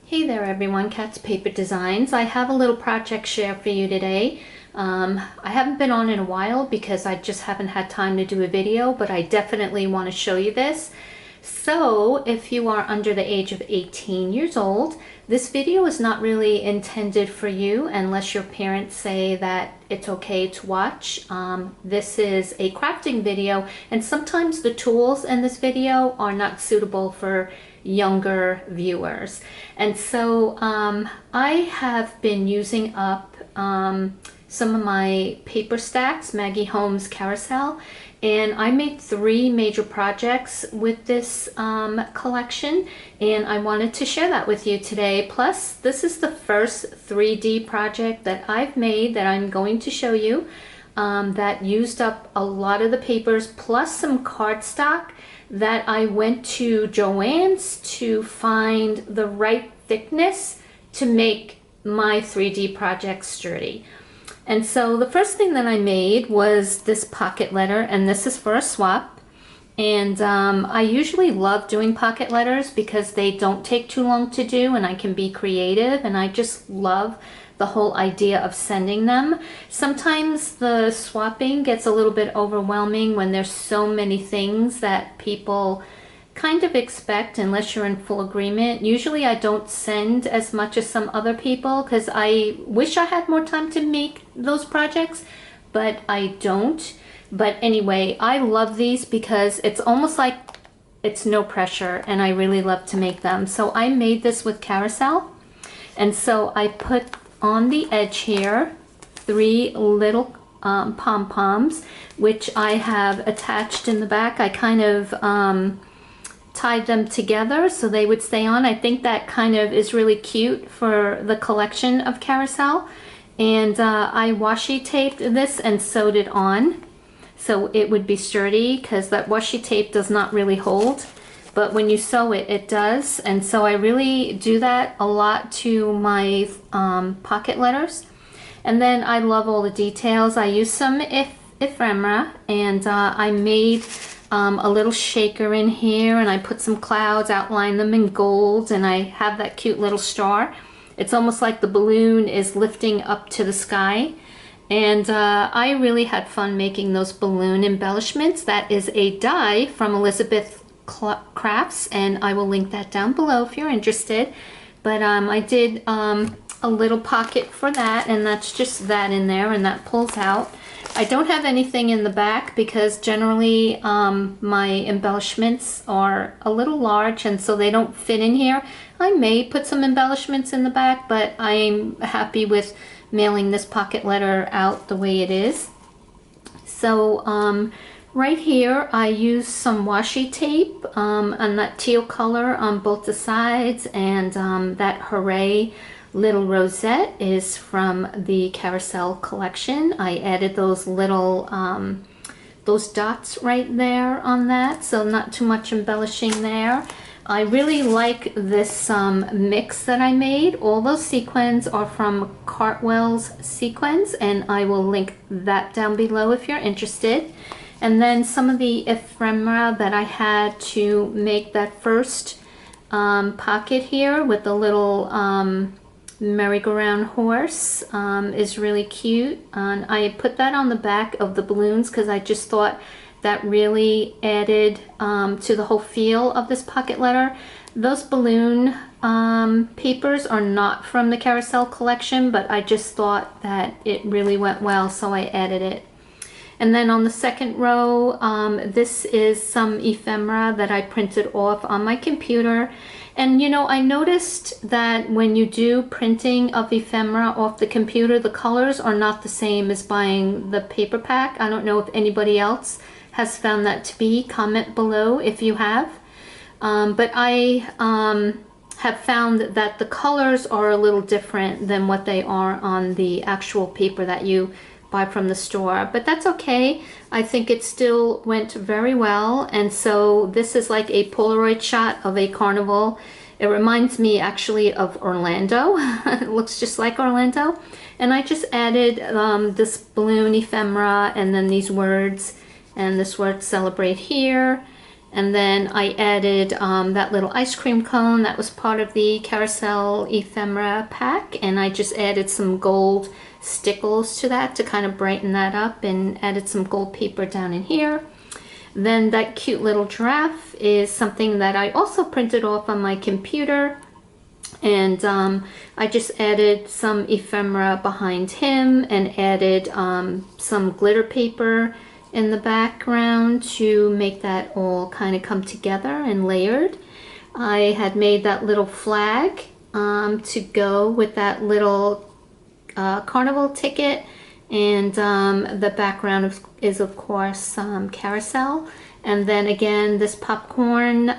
Hey there everyone, Cat's Paper Designs. I have a little project share for you today. I haven't been on in a while because I just haven't had time to do a video, but I definitely want to show you this. So if you are under the age of 18 years old, this video is not really intended for you unless your parents say that it's okay to watch. This is a crafting video, and sometimes the tools in this video are not suitable for younger viewers. And so I have been using up some of my paper stacks, Maggie Holmes Carousel, and I made 3 major projects with this collection, and I wanted to share that with you today. Plus, this is the first 3D project that I've made that I'm going to show you that used up a lot of the papers, plus some cardstock that I went to Joann's to find the right thickness to make my 3D project sturdy. And so the first thing that I made was this pocket letter, and this is for a swap. And I usually love doing pocket letters because they don't take too long to do and I can be creative, and I just love the whole idea of sending them. Sometimes the swapping gets a little bit overwhelming when there's so many things that people kind of expect unless you're in full agreement. Usually I don't send as much as some other people because I wish I had more time to make those projects, but I don't. But anyway, I love these because it's almost like it's no pressure, and I really love to make them. So I made this with Carousel, and so I put on the edge here 3 little pom-poms, which I have attached in the back. I kind of tied them together so they would stay on. I think that kind of is really cute for the collection of Carousel. And I washi taped this and sewed it on so it would be sturdy, because that washi tape does not really hold, but when you sew it, it does. And so I really do that a lot to my pocket letters. And then I love all the details. I use some ephemera, and I made a little shaker in here, and I put some clouds, outlined them in gold, and I have that cute little star. It's almost like the balloon is lifting up to the sky. And I really had fun making those balloon embellishments. That is a die from Elizabeth Crafts, and I will link that down below if you're interested. But I did a little pocket for that, and that's just that in there, and that pulls out. I don't have anything in the back because generally my embellishments are a little large, and so they don't fit in here. I may put some embellishments in the back, but I'm happy with mailing this pocket letter out the way it is. So right here I used some washi tape on that teal color on both the sides, and that Hooray little rosette is from the Carousel collection. I added those little those dots right there on that, so not too much embellishing there. I really like this mix that I made. All those sequins are from Cartwell's sequins, and I will link that down below if you're interested. And then some of the ephemera that I had to make that first pocket here with the little merry-go-round horse is really cute. And I put that on the back of the balloons because I just thought that really added to the whole feel of this pocket letter. Those balloon papers are not from the Carousel collection, but I just thought that it really went well, so I added it. And then on the second row, this is some ephemera that I printed off on my computer. And you know, I noticed that when you do printing of ephemera off the computer, the colors are not the same as buying the paper pack. I don't know if anybody else has found that to be. Comment below if you have. But I have found that the colors are a little different than what they are on the actual paper that you buy from the store, but that's okay. I think it still went very well. And so this is like a Polaroid shot of a carnival. It reminds me actually of Orlando. It looks just like Orlando. And I just added this balloon ephemera, and then these words, and this word celebrate here, And then I added that little ice cream cone that was part of the Carousel ephemera pack, and I just added some gold stickles to that to kind of brighten that up, and added some gold paper down in here. Then that cute little giraffe is something that I also printed off on my computer, and I just added some ephemera behind him and added some glitter paper in the background to make that all kind of come together and layered. I had made that little flag to go with that little Carnival ticket, and the background is of course Carousel. And then again, this popcorn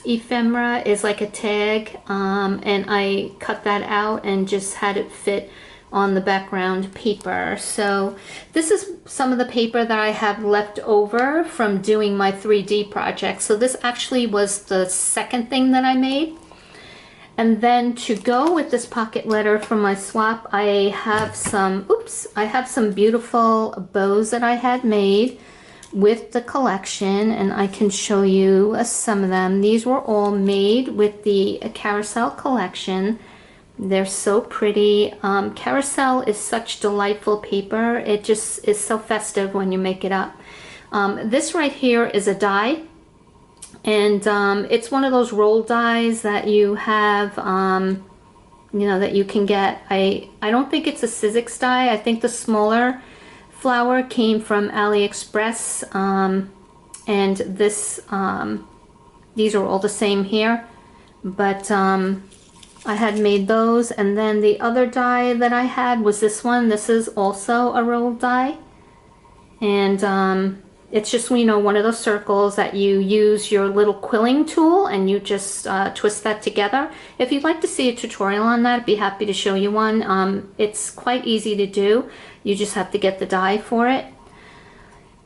ephemera is like a tag, and I cut that out and just had it fit on the background paper. So this is some of the paper that I have left over from doing my 3D project. So this actually was the second thing that I made. And then to go with this pocket letter from my swap, I have some beautiful bows that I had made with the collection, and I can show you some of them. These were all made with the Carousel collection. They're so pretty. Carousel is such delightful paper. It just is so festive when you make it up. This right here is a die, and it's one of those roll dies that you have, you know, that you can get. I don't think it's a Sizzix die. I think the smaller flower came from AliExpress, and this these are all the same here, but I had made those. And then the other die that I had was this one. This is also a rolled die, and it's just, you know, one of those circles that you use your little quilling tool and you just twist that together. If you'd like to see a tutorial on that, I'd be happy to show you one. It's quite easy to do. You just have to get the die for it.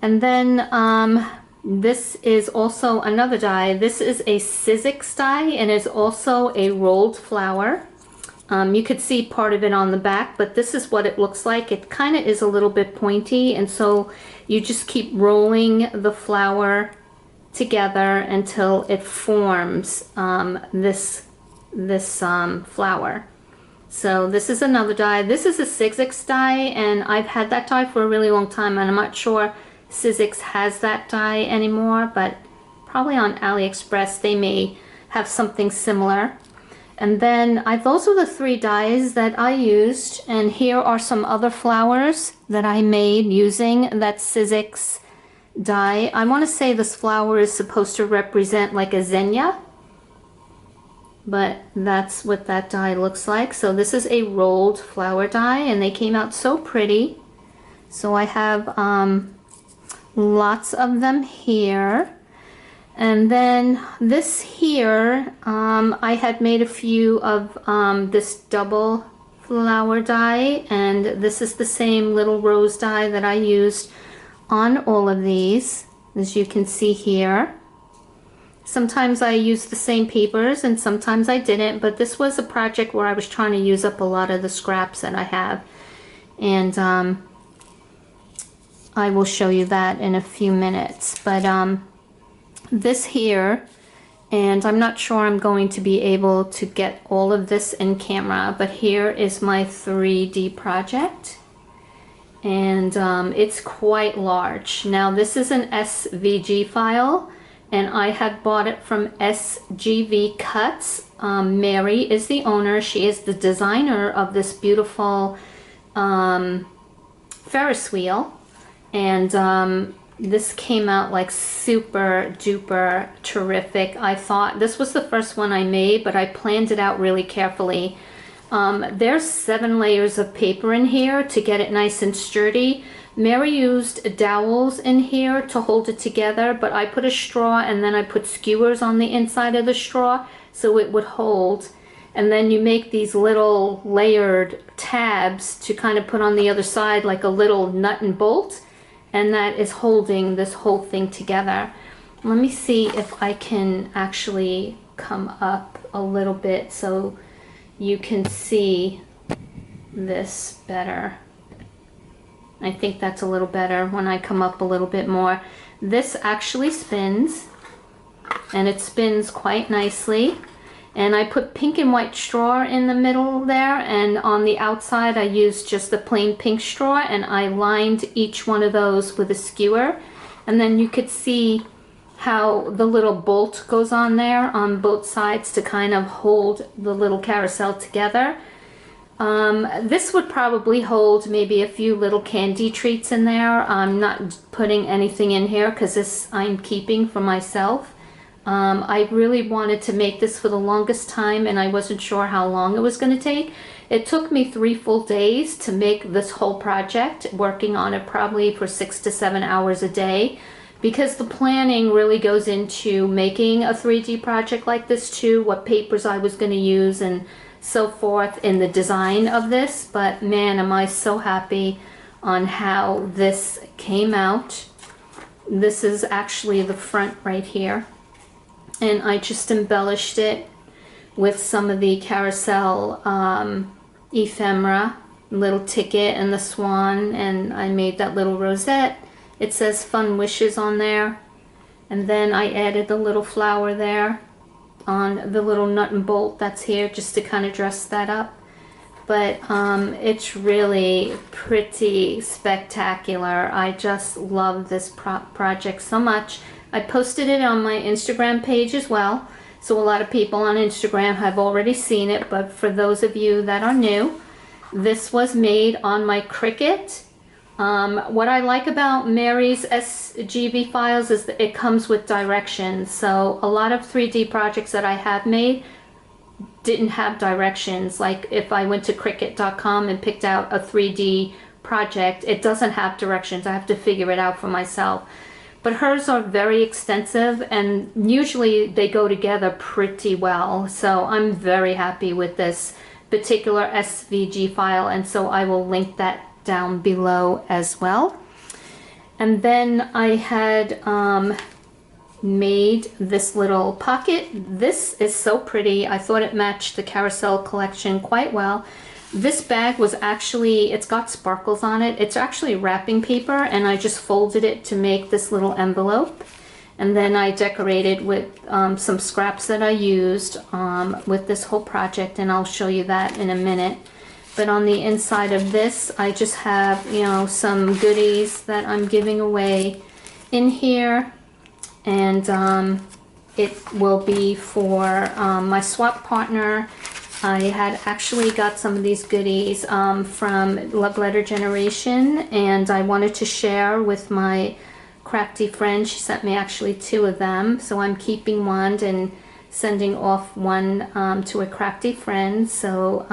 And then this is also another die. This is a Sizzix die and is also a rolled flower. You could see part of it on the back, but this is what it looks like. It kind of is a little bit pointy, and so you just keep rolling the flower together until it forms this flower. So this is another die. This is a Sizzix die, and I've had that die for a really long time, and I'm not sure Sizzix has that die anymore, but probably on AliExpress they may have something similar. And then those are the 3 dies that I used, and here are some other flowers that I made using that Sizzix die. I want to say this flower is supposed to represent like a zinnia, but that's what that die looks like. So this is a rolled flower die, and they came out so pretty. So I have lots of them here. And then this here, I had made a few of this double flower die, and this is the same little rose die that I used on all of these, as you can see here. Sometimes I used the same papers and sometimes I didn't, but this was a project where I was trying to use up a lot of the scraps that I have, and I will show you that in a few minutes. But this here, and I'm not sure I'm going to be able to get all of this in camera, but here is my 3D project, and it's quite large. Now this is an SVG file, and I had bought it from SGV Cuts. Mary is the owner. She is the designer of this beautiful Ferris wheel, and this came out like super duper terrific. I thought this was the first one I made, but I planned it out really carefully. There's 7 layers of paper in here to get it nice and sturdy. Mary used dowels in here to hold it together, but I put a straw and then I put skewers on the inside of the straw so it would hold. And then you make these little layered tabs to kind of put on the other side like a little nut and bolt, and that is holding this whole thing together. Let me see if I can actually come up a little bit so you can see this better. I think that's a little better when I come up a little bit more. This actually spins, and it spins quite nicely. And I put pink and white straw in the middle there, and on the outside I used just the plain pink straw, and I lined each one of those with a skewer. And then you could see how the little bolt goes on there on both sides to kind of hold the little carousel together. This would probably hold maybe a few little candy treats in there. I'm not putting anything in here because this I'm keeping for myself. I really wanted to make this for the longest time, and I wasn't sure how long it was going to take. It took me 3 full days to make this whole project, working on it probably for 6 to 7 hours a day, because the planning really goes into making a 3D project like this too, what papers I was going to use and so forth in the design of this. But man, am I so happy on how this came out. This is actually the front right here. And I just embellished it with some of the Carousel ephemera, little ticket and the swan, and I made that little rosette. It says fun wishes on there. And then I added the little flower there on the little nut and bolt that's here just to kind of dress that up. But it's really pretty spectacular. I just love this project so much. I posted it on my Instagram page as well, so a lot of people on Instagram have already seen it, but for those of you that are new, this was made on my Cricut. What I like about Mary's SGB files is that it comes with directions. So a lot of 3D projects that I have made didn't have directions. Like if I went to Cricut.com and picked out a 3D project, it doesn't have directions. I have to figure it out for myself. But hers are very extensive, and usually they go together pretty well. So I'm very happy with this particular SVG file, and so I will link that down below as well. And then I had made this little pocket. This is so pretty. I thought it matched the Carousel collection quite well. This bag was actually, it's got sparkles on it. It's actually wrapping paper, and I just folded it to make this little envelope. And then I decorated with some scraps that I used with this whole project, and I'll show you that in a minute. But on the inside of this, I just have, you know, some goodies that I'm giving away in here. And it will be for my swap partner. I had actually got some of these goodies from Love Letter Generation, and I wanted to share with my crafty friend. She sent me actually 2 of them, so I'm keeping one and sending off one to a crafty friend. So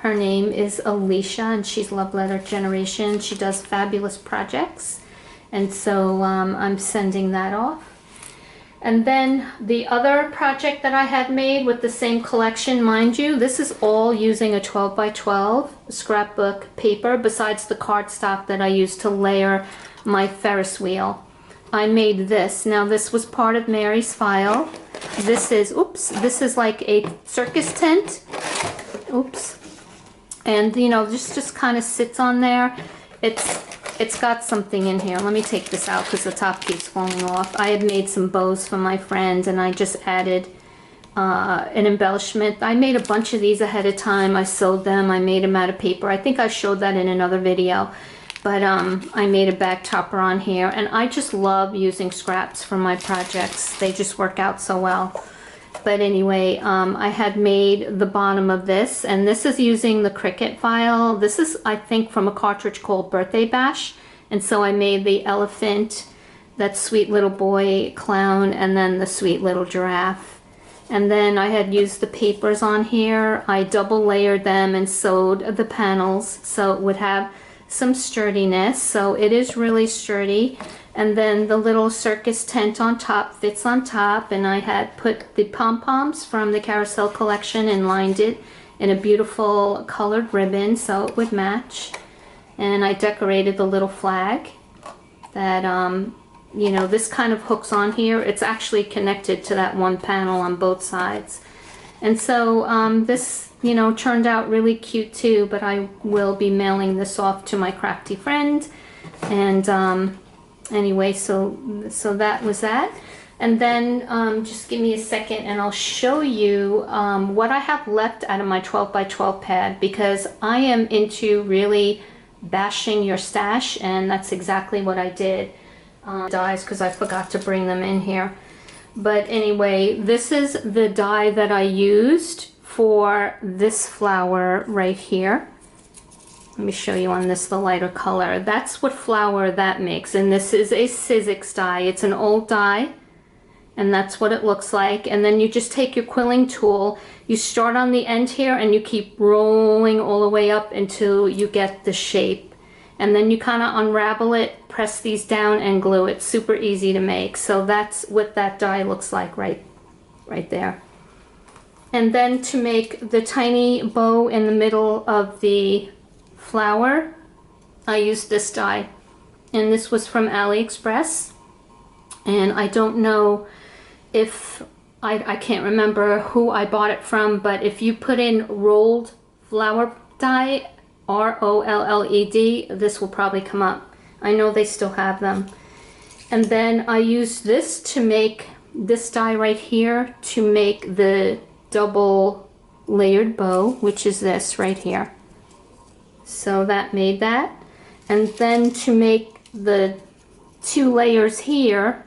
her name is Alicia, and she's Love Letter Generation. She does fabulous projects, and so I'm sending that off. And then the other project that I had made with the same collection, mind you, this is all using a 12 by 12 scrapbook paper, besides the cardstock that I used to layer my Ferris wheel. I made this. Now this was part of Mary's file. This is, oops, this is like a circus tent. Oops. And you know, this just kind of sits on there. It's got something in here. Let me take this out because the top keeps falling off. I had made some bows for my friend, and I just added an embellishment. I made a bunch of these ahead of time. I sewed them. I made them out of paper. I think I showed that in another video. But I made a bag topper on here, and I just love using scraps for my projects. They just work out so well. But anyway, I had made the bottom of this, and this is using the Cricut file. This is, I think, from a cartridge called Birthday Bash. And so I made the elephant, that sweet little boy clown, and then the sweet little giraffe. And then I had used the papers on here. I double layered them and sewed the panels so it would have some sturdiness. So it is really sturdy. And then the little circus tent on top fits on top, and I had put the pom-poms from the Carousel collection and lined it in a beautiful colored ribbon so it would match. And I decorated the little flag that, you know, this kind of hooks on here. It's actually connected to that one panel on both sides. And so this, you know, turned out really cute too, but I will be mailing this off to my crafty friend. And anyway, so that was that. And then just give me a second and I'll show you what I have left out of my 12 by 12 pad, because I am into really bashing your stash, and that's exactly what I did. Dies, because I forgot to bring them in here. But anyway, this is the dye that I used for this flower right here. Let me show you on this, the lighter color. That's what flower that makes. And this is a Sizzix dye. It's an old dye. And that's what it looks like. And then you just take your quilling tool, you start on the end here and you keep rolling all the way up until you get the shape. And then you kind of unravel it, press these down and glue it. Super easy to make. So that's what that die looks like right there. And then to make the tiny bow in the middle of the flower, I used this die. And this was from AliExpress. And I don't know if, I can't remember who I bought it from, but if you put in rolled flower dye, ROLLED, this will probably come up. I know they still have them. And then I used this to make this die right here to make the double layered bow, which is this right here. So that made that. And then to make the 2 layers here,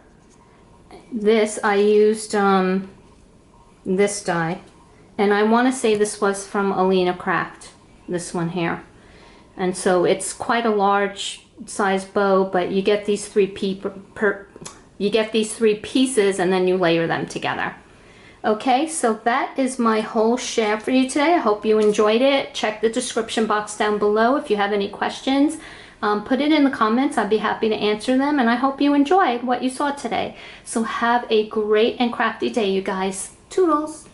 this I used this die, and I want to say this was from Alina Craft, this one here. And so it's quite a large size bow, but you get these three pieces and then you layer them together. Okay, so that is my whole share for you today. I hope you enjoyed it. Check the description box down below if you have any questions. Put it in the comments. I'd be happy to answer them, and I hope you enjoyed what you saw today. So have a great and crafty day, you guys. Toodles!